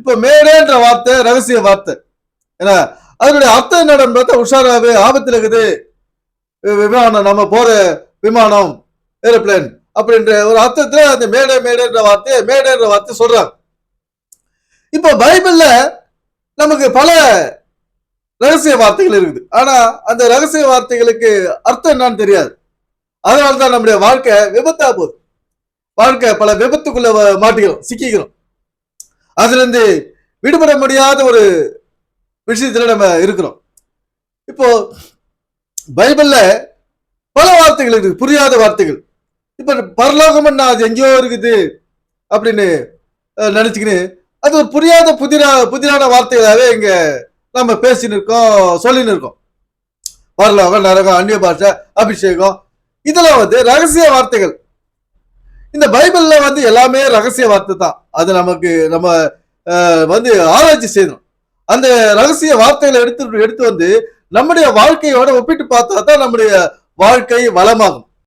இப்ப மேடேன்ற வார்த்தை ரகசிய வார்த்தை. ஏன்னா அதனுடைய அர்த்தம் என்னன்னு பார்த்தா உஷாராவே ஆபத்துல இருக்குது விமானம், நம்ம போற விமானம், ஏரோப்ளேன் அப்படின்ற ஒரு அர்த்தத்துல அந்த மேடைன்ற வார்த்தை சொல்றாங்க. இப்ப பைபிள்ல நமக்கு பல ரகசிய வார்த்தைகள் இருக்குது. ஆனா அந்த ரகசிய வார்த்தைகளுக்கு அர்த்தம் என்னன்னு தெரியாது. அதனாலதான் நம்முடைய வாழ்க்கை விபத்தா போகுது. வாழ்க்கை பல விபத்துக்குள்ள மாட்டிக்கிறோம், சிக்கிக்கிறோம். அதுல இருந்து விடுபட முடியாத ஒரு விஷயத்துல நம்ம இருக்கிறோம். இப்போ பைபிள்ல பல வார்த்தைகள் இருக்கு, புரியாத வார்த்தைகள். இப்ப பரலோகம்னா அது எங்கேயோ இருக்குது அப்படின்னு நினைச்சுக்கின்னு அது ஒரு புரியாத புதிரான வார்த்தைகளாவே இங்க நம்ம பேசின்னு இருக்கோம், சொல்லின்னு இருக்கோம். பரலோகம், நரகம், அந்நிய பாஷை, அபிஷேகம், இதெல்லாம் ரகசிய வார்த்தைகள். இந்த பைபிள்ல எல்லாமே ரகசிய வார்த்தை தான். அது நம்ம ஆராய்ச்சி செய்யணும். அந்த ரகசிய வார்த்தைகளை எடுத்து நம்முடைய வாழ்க்கையோட ஒப்பிட்டு பார்த்தா தான் நம்முடைய வாழ்க்கை வளமாகும்.